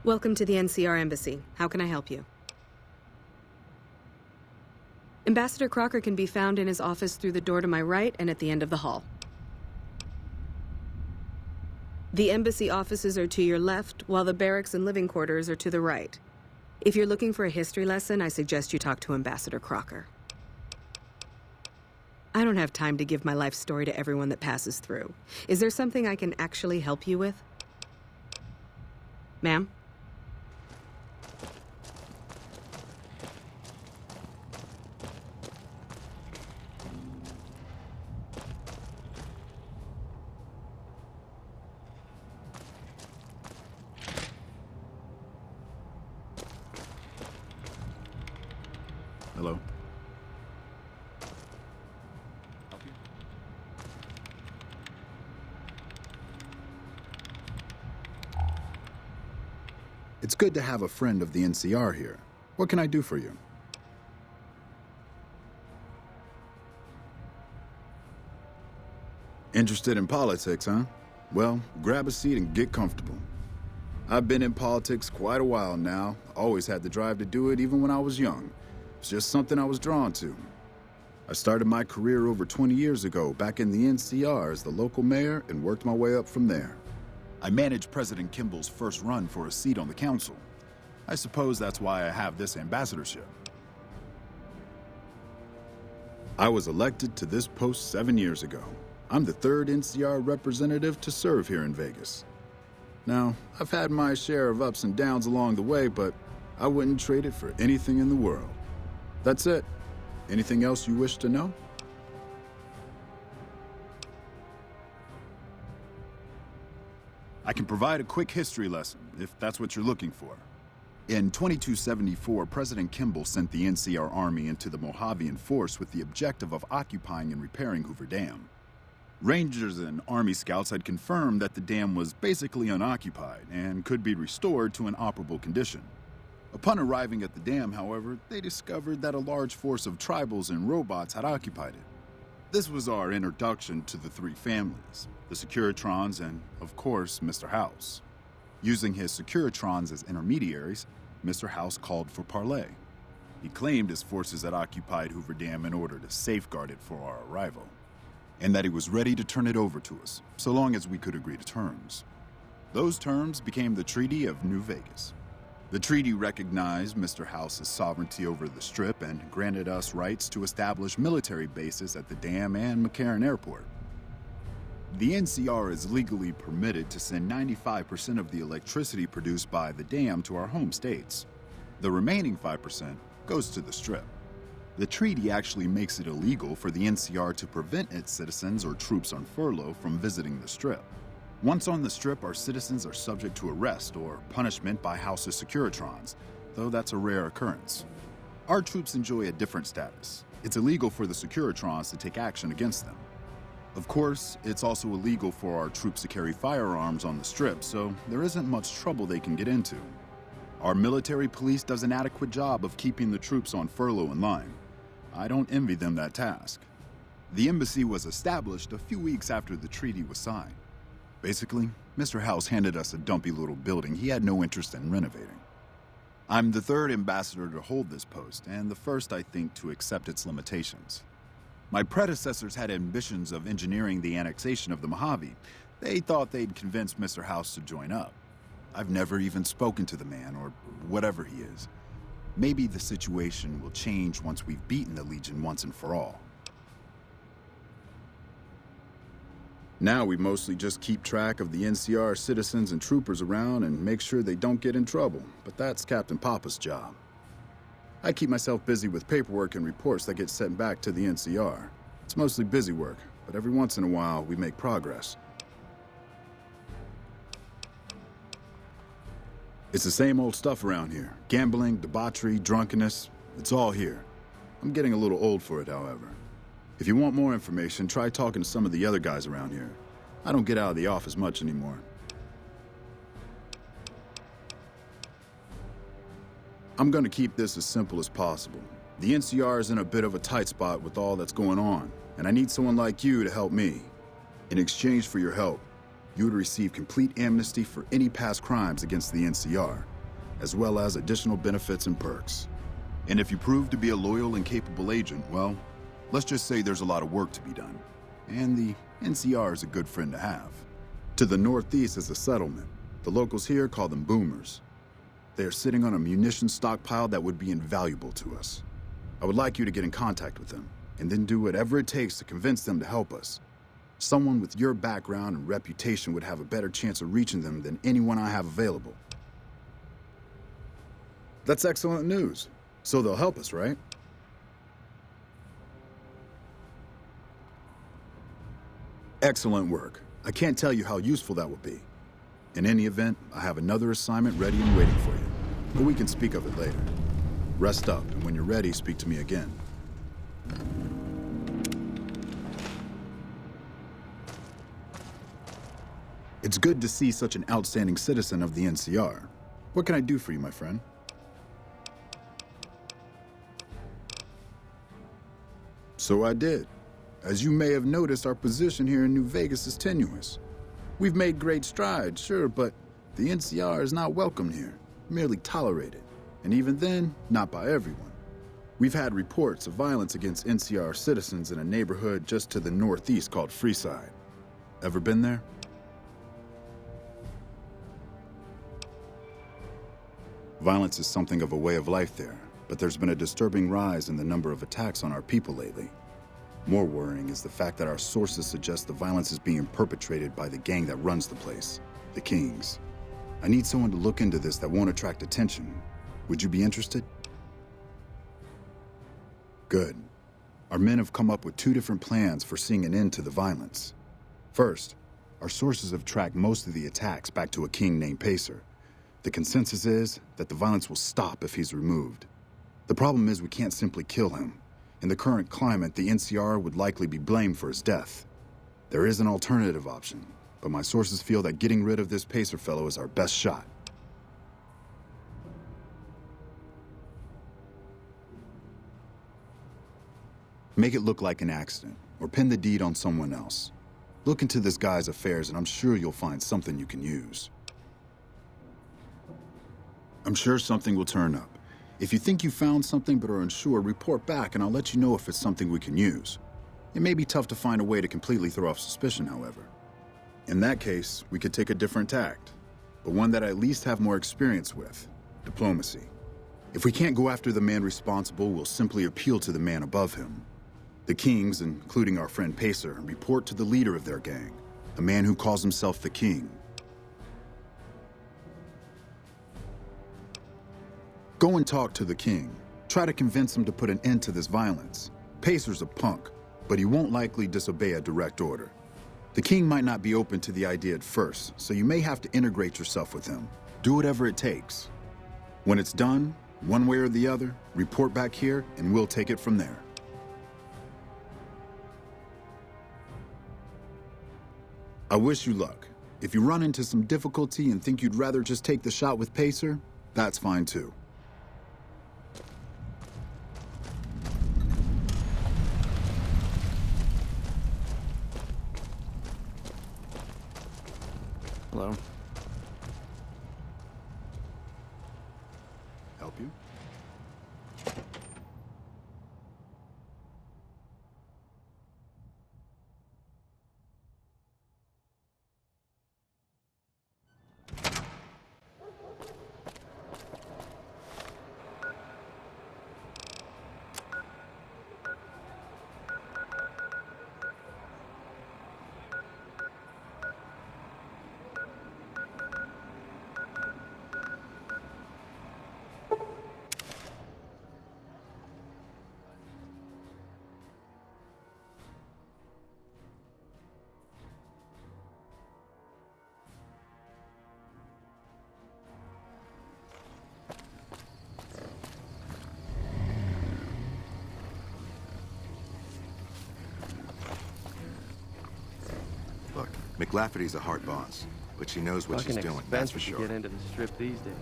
Welcome to the NCR Embassy. How can I help you? Ambassador Crocker can be found in his office through the door to my right and at the end of the hall. The embassy offices are to your left, while the barracks and living quarters are to the right. If you're looking for a history lesson, I suggest you talk to Ambassador Crocker. I don't have time to give my life story to everyone that passes through. Is there something I can actually help you with? Ma'am? Hello. It's good to have a friend of the NCR here. What can I do for you? Interested in politics, huh? Well, grab a seat and get comfortable. I've been in politics quite a while now. Always had the drive to do it even when I was young. It's just something I was drawn to. I started my career over 20 years ago back in the NCR as the local mayor and worked my way up from there. I managed President Kimball's first run for a seat on the council. I suppose that's why I have this ambassadorship. I was elected to this post 7 years ago. I'm the third NCR representative to serve here in Vegas. Now, I've had my share of ups and downs along the way, but I wouldn't trade it for anything in the world. That's it. Anything else you wish to know? I can provide a quick history lesson, if that's what you're looking for. In 2274, President Kimball sent the NCR Army into the Mojavian force with the objective of occupying and repairing Hoover Dam. Rangers and Army scouts had confirmed that the dam was basically unoccupied and could be restored to an operable condition. Upon arriving at the dam, however, they discovered that a large force of tribals and robots had occupied it. This was our introduction to the three families, the Securitrons and, of course, Mr. House. Using his Securitrons as intermediaries, Mr. House called for parley. He claimed his forces had occupied Hoover Dam in order to safeguard it for our arrival, and that he was ready to turn it over to us, so long as we could agree to terms. Those terms became the Treaty of New Vegas. The treaty recognized Mr. House's sovereignty over the Strip and granted us rights to establish military bases at the dam and McCarran Airport. The NCR is legally permitted to send 95% of the electricity produced by the dam to our home states. The remaining 5% goes to the Strip. The treaty actually makes it illegal for the NCR to prevent its citizens or troops on furlough from visiting the Strip. Once on the Strip, our citizens are subject to arrest or punishment by House's Securitrons, though that's a rare occurrence. Our troops enjoy a different status. It's illegal for the Securitrons to take action against them. Of course, it's also illegal for our troops to carry firearms on the Strip, so there isn't much trouble they can get into. Our military police does an adequate job of keeping the troops on furlough in line. I don't envy them that task. The embassy was established a few weeks after the treaty was signed. Basically, Mr. House handed us a dumpy little building he had no interest in renovating. I'm the third ambassador to hold this post, and the first, I think, to accept its limitations. My predecessors had ambitions of engineering the annexation of the Mojave. They thought they'd convince Mr. House to join up. I've never even spoken to the man, or whatever he is. Maybe the situation will change once we've beaten the Legion once and for all. Now we mostly just keep track of the NCR citizens and troopers around and make sure they don't get in trouble, but that's Captain Papa's job. I keep myself busy with paperwork and reports that get sent back to the NCR. It's mostly busy work, but every once in a while we make progress. It's the same old stuff around here. Gambling, debauchery, drunkenness, it's all here. I'm getting a little old for it, however. If you want more information, try talking to some of the other guys around here. I don't get out of the office much anymore. I'm gonna keep this as simple as possible. The NCR is in a bit of a tight spot with all that's going on, and I need someone like you to help me. In exchange for your help, you would receive complete amnesty for any past crimes against the NCR. as well as additional benefits and perks. And if you prove to be a loyal and capable agent, well, let's just say there's a lot of work to be done. And the NCR is a good friend to have. To the northeast is a settlement. The locals here call them boomers. They are sitting on a munitions stockpile that would be invaluable to us. I would like you to get in contact with them, and then do whatever it takes to convince them to help us. Someone with your background and reputation would have a better chance of reaching them than anyone I have available. That's excellent news. So they'll help us, right? Excellent work. I can't tell you how useful that will be. In any event, I have another assignment ready and waiting for you. But we can speak of it later. Rest up, and when you're ready, speak to me again. It's good to see such an outstanding citizen of the NCR. What can I do for you, my friend? So I did. As you may have noticed, our position here in New Vegas is tenuous. We've made great strides, sure, but the NCR is not welcomed here, merely tolerated. And even then, not by everyone. We've had reports of violence against NCR citizens in a neighborhood just to the northeast called Freeside. Ever been there? Violence is something of a way of life there, but there's been a disturbing rise in the number of attacks on our people lately. More worrying is the fact that our sources suggest the violence is being perpetrated by the gang that runs the place, the Kings. I need someone to look into this that won't attract attention. Would you be interested? Good. Our men have come up with 2 different plans for seeing an end to the violence. First, our sources have tracked most of the attacks back to a king named Pacer. The consensus is that the violence will stop if he's removed. The problem is we can't simply kill him. In the current climate, the NCR would likely be blamed for his death. There is an alternative option, but my sources feel that getting rid of this Pacer fellow is our best shot. Make it look like an accident, or pin the deed on someone else. Look into this guy's affairs and I'm sure you'll find something you can use. I'm sure something will turn up. If you think you found something but are unsure, report back and I'll let you know if it's something we can use. It may be tough to find a way to completely throw off suspicion, however. In that case, we could take a different tact, but one that I at least have more experience with: diplomacy. If we can't go after the man responsible, we'll simply appeal to the man above him. The Kings, including our friend Pacer, report to the leader of their gang, the man who calls himself the King. Go and talk to the King. Try to convince him to put an end to this violence. Pacer's a punk, but he won't likely disobey a direct order. The King might not be open to the idea at first, so you may have to integrate yourself with him. Do whatever it takes. When it's done, one way or the other, report back here and we'll take it from there. I wish you luck. If you run into some difficulty and think you'd rather just take the shot with Pacer, that's fine too. Hello. Help you? Look, McLafferty's a hard boss, but she knows what she's Fucking doing, that's for expensive sure. to get into the strip these days.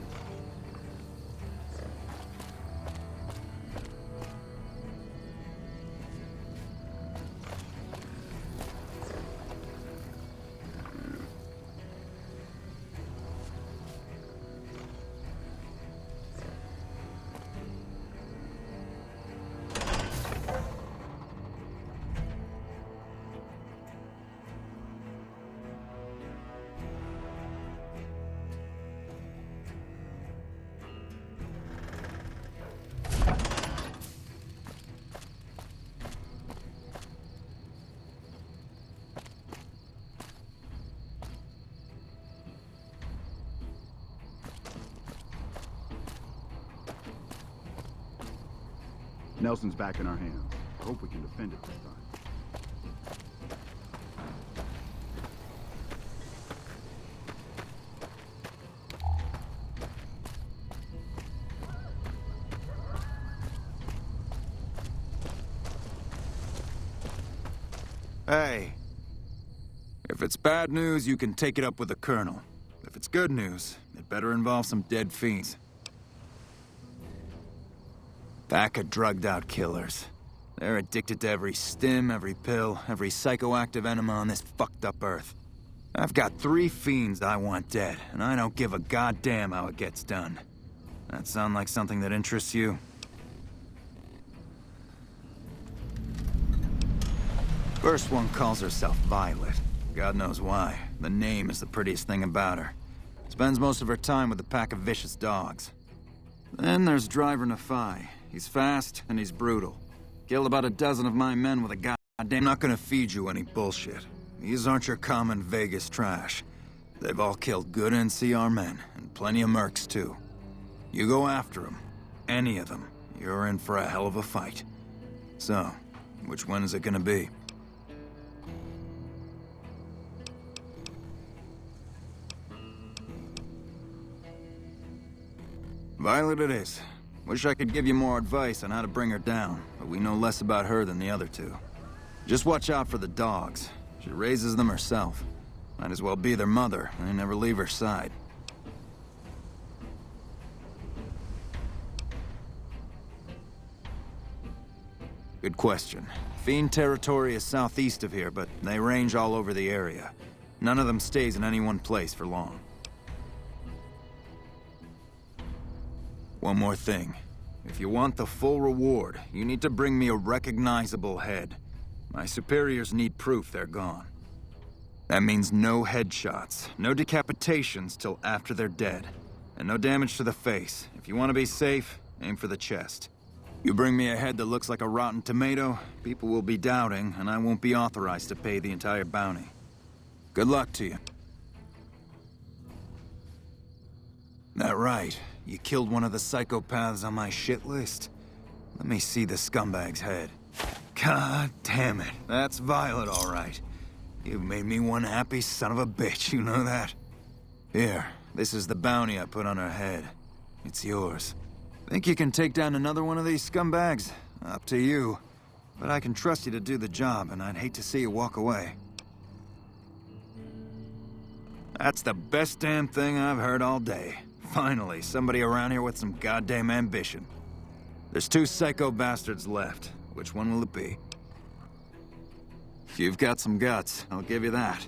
Nelson's back in our hands. I hope we can defend it this time. Hey. If it's bad news, you can take it up with the Colonel. If it's good news, it better involve some dead fiends. Pack of drugged-out killers. They're addicted to every stim, every pill, every psychoactive enema on this fucked-up Earth. I've got 3 fiends I want dead, and I don't give a goddamn how it gets done. That sound like something that interests you? First one calls herself Violet. God knows why. The name is the prettiest thing about her. Spends most of her time with a pack of vicious dogs. Then there's Driver Nephi. He's fast and he's brutal. Killed about a dozen of my men with a goddamn... I'm not gonna feed you any bullshit. These aren't your common Vegas trash. They've all killed good NCR men, and plenty of mercs too. You go after them, any of them, you're in for a hell of a fight. So, which one is it gonna be? Violet it is. Wish I could give you more advice on how to bring her down, but we know less about her than the other 2. Just watch out for the dogs. She raises them herself. Might as well be their mother, and never leave her side. Good question. Fiend territory is southeast of here, but they range all over the area. None of them stays in any one place for long. One more thing. If you want the full reward, you need to bring me a recognizable head. My superiors need proof they're gone. That means no headshots, no decapitations till after they're dead, and no damage to the face. If you want to be safe, aim for the chest. You bring me a head that looks like a rotten tomato, people will be doubting, and I won't be authorized to pay the entire bounty. Good luck to you. That right. You killed one of the psychopaths on my shit list? Let me see the scumbag's head. God damn it. That's Violet, all right. You've made me one happy son of a bitch, you know that? Here, this is the bounty I put on her head. It's yours. Think you can take down another one of these scumbags? Up to you. But I can trust you to do the job, and I'd hate to see you walk away. That's the best damn thing I've heard all day. Finally, somebody around here with some goddamn ambition. There's 2 psycho bastards left. Which one will it be? You've got some guts, I'll give you that.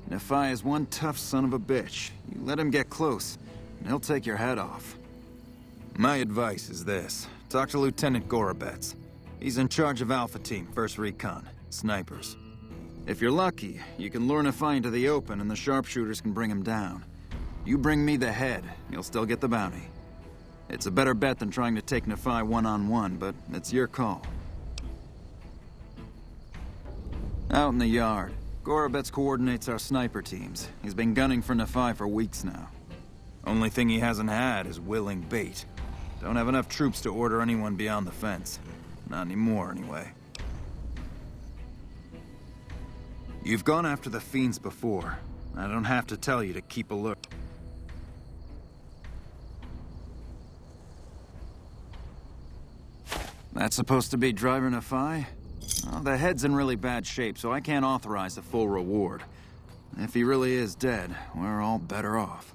Nephi is one tough son of a bitch. You let him get close, and he'll take your head off. My advice is this. Talk to Lieutenant Gorobets. He's in charge of Alpha Team, 1st Recon, snipers. If you're lucky, you can lure Nephi into the open and the sharpshooters can bring him down. You bring me the head, you'll still get the bounty. It's a better bet than trying to take Nephi one-on-one, but it's your call. Out in the yard, Gorobets coordinates our sniper teams. He's been gunning for Nephi for weeks now. Only thing he hasn't had is willing bait. Don't have enough troops to order anyone beyond the fence. Not anymore, anyway. You've gone after the fiends before. I don't have to tell you to keep alert. That's supposed to be Driver Nephi? Well, the head's in really bad shape, so I can't authorize the full reward. If he really is dead, we're all better off.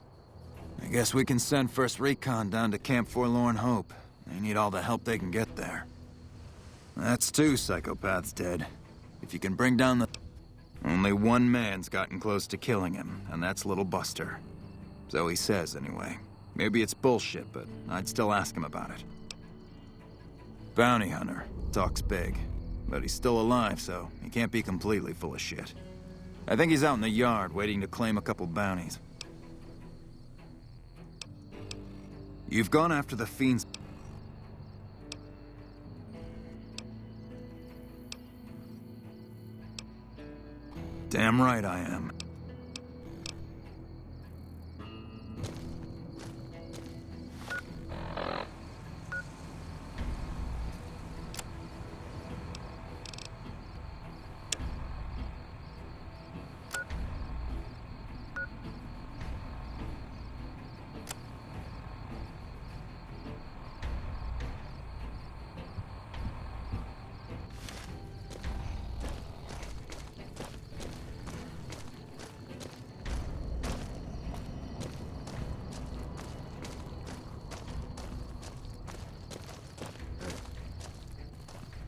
I guess we can send 1st Recon down to Camp Forlorn Hope. They need all the help they can get there. That's 2 psychopaths dead. If you can bring down the... Only one man's gotten close to killing him, and that's Little Buster. So he says, anyway. Maybe it's bullshit, but I'd still ask him about it. Bounty hunter. Talks big. But he's still alive, so he can't be completely full of shit. I think he's out in the yard, waiting to claim a couple bounties. You've gone after the fiends... Damn right I am.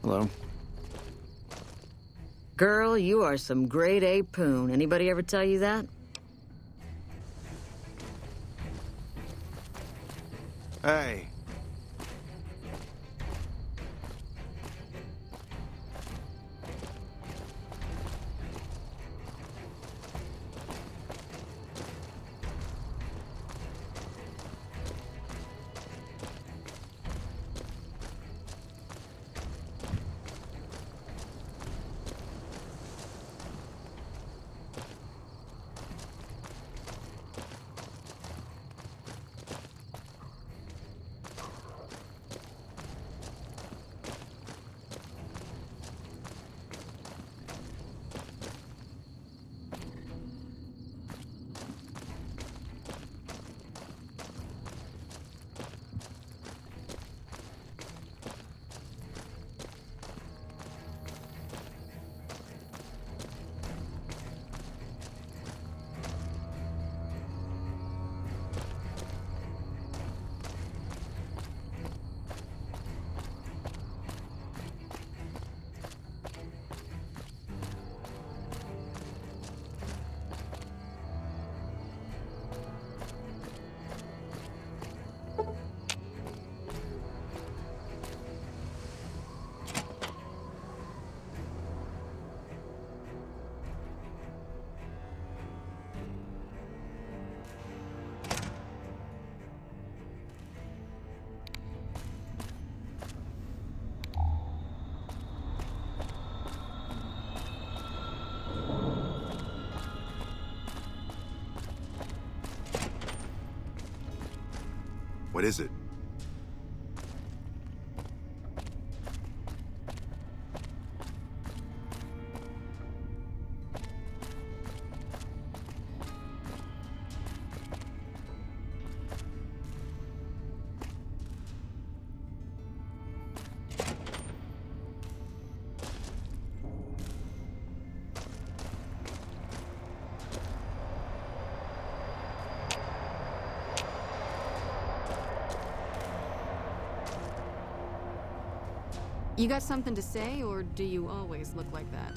Hello? Girl, you are some grade A poon. Anybody ever tell you that? Hey. What is it? You got something to say, or do you always look like that?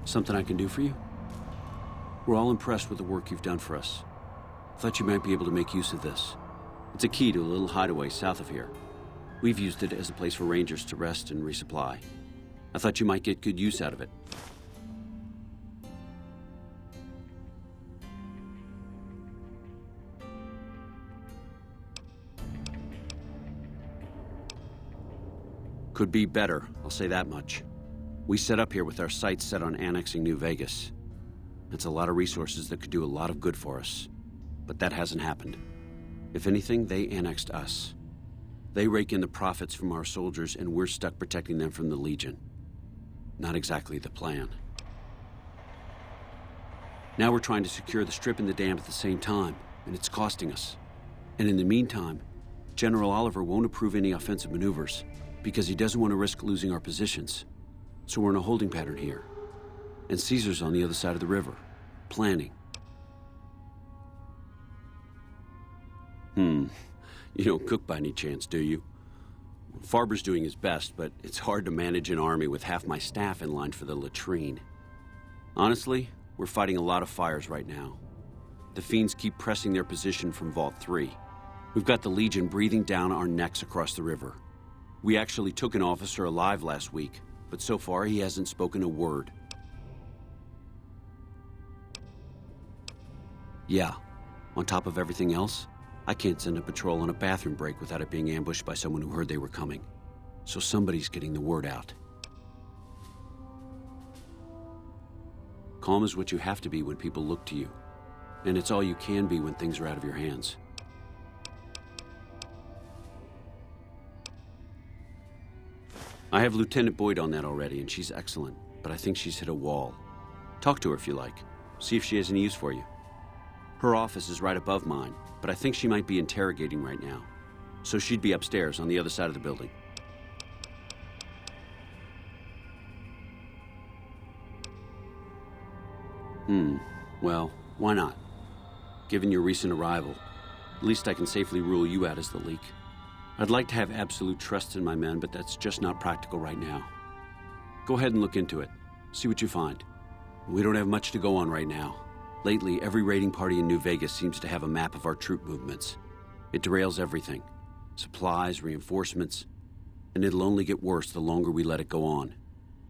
Something I can do for you? We're all impressed with the work you've done for us. Thought you might be able to make use of this. It's a key to a little hideaway south of here. We've used it as a place for rangers to rest and resupply. I thought you might get good use out of it. Could be better, I'll say that much. We set up here with our sights set on annexing New Vegas. It's a lot of resources that could do a lot of good for us. But that hasn't happened. If anything, they annexed us. They rake in the profits from our soldiers, and we're stuck protecting them from the Legion. Not exactly the plan. Now we're trying to secure the Strip and the dam at the same time, and it's costing us. And in the meantime, General Oliver won't approve any offensive maneuvers, because he doesn't want to risk losing our positions. So we're in a holding pattern here. And Caesar's on the other side of the river, planning. You don't cook by any chance, do you? Farber's doing his best, but it's hard to manage an army with half my staff in line for the latrine. Honestly, we're fighting a lot of fires right now. The fiends keep pressing their position from Vault 3. We've got the Legion breathing down our necks across the river. We actually took an officer alive last week, but so far he hasn't spoken a word. Yeah, on top of everything else, I can't send a patrol on a bathroom break without it being ambushed by someone who heard they were coming. So somebody's getting the word out. Calm is what you have to be when people look to you. And it's all you can be when things are out of your hands. I have Lieutenant Boyd on that already, and she's excellent, but I think she's hit a wall. Talk to her if you like. See if she has any use for you. Her office is right above mine, but I think she might be interrogating right now. So she'd be upstairs on the other side of the building. Well, why not? Given your recent arrival, at least I can safely rule you out as the leak. I'd like to have absolute trust in my men, but that's just not practical right now. Go ahead and look into it. See what you find. We don't have much to go on right now. Lately, every raiding party in New Vegas seems to have a map of our troop movements. It derails everything. Supplies, reinforcements. And it'll only get worse the longer we let it go on.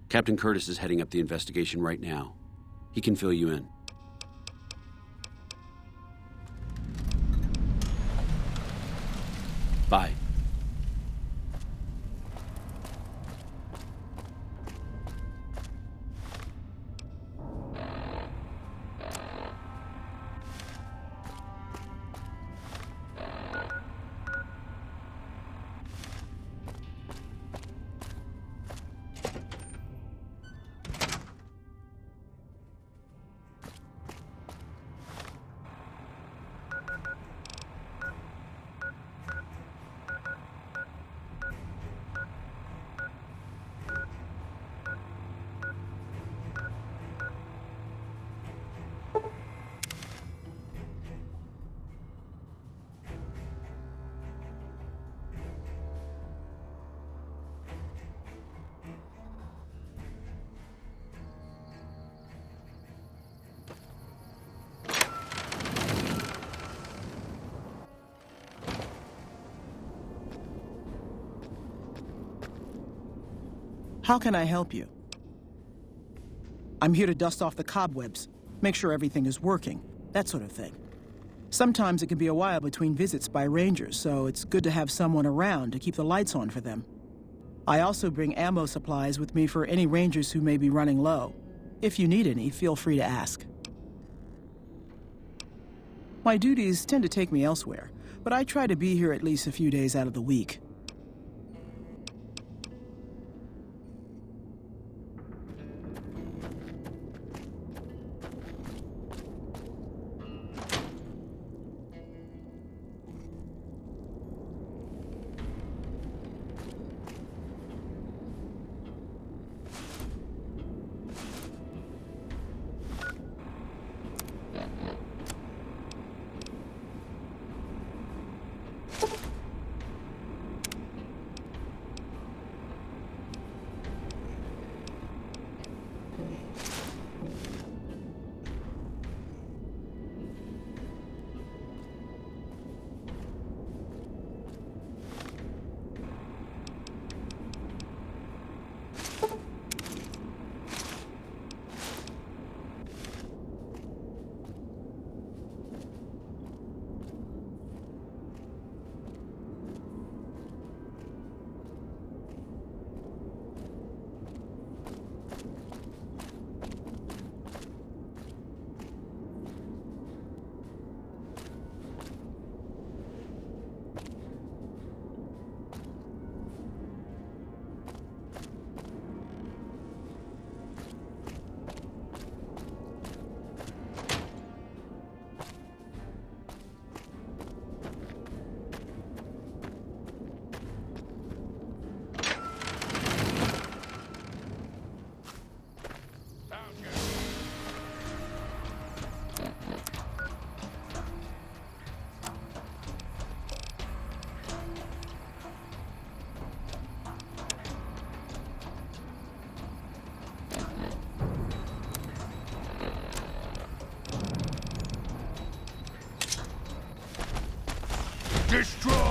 Captain Curtis is heading up the investigation right now. He can fill you in. Bye. How can I help you? I'm here to dust off the cobwebs, make sure everything is working, that sort of thing. Sometimes it can be a while between visits by rangers, so it's good to have someone around to keep the lights on for them. I also bring ammo supplies with me for any rangers who may be running low. If you need any, feel free to ask. My duties tend to take me elsewhere, but I try to be here at least a few days out of the week. Destroy!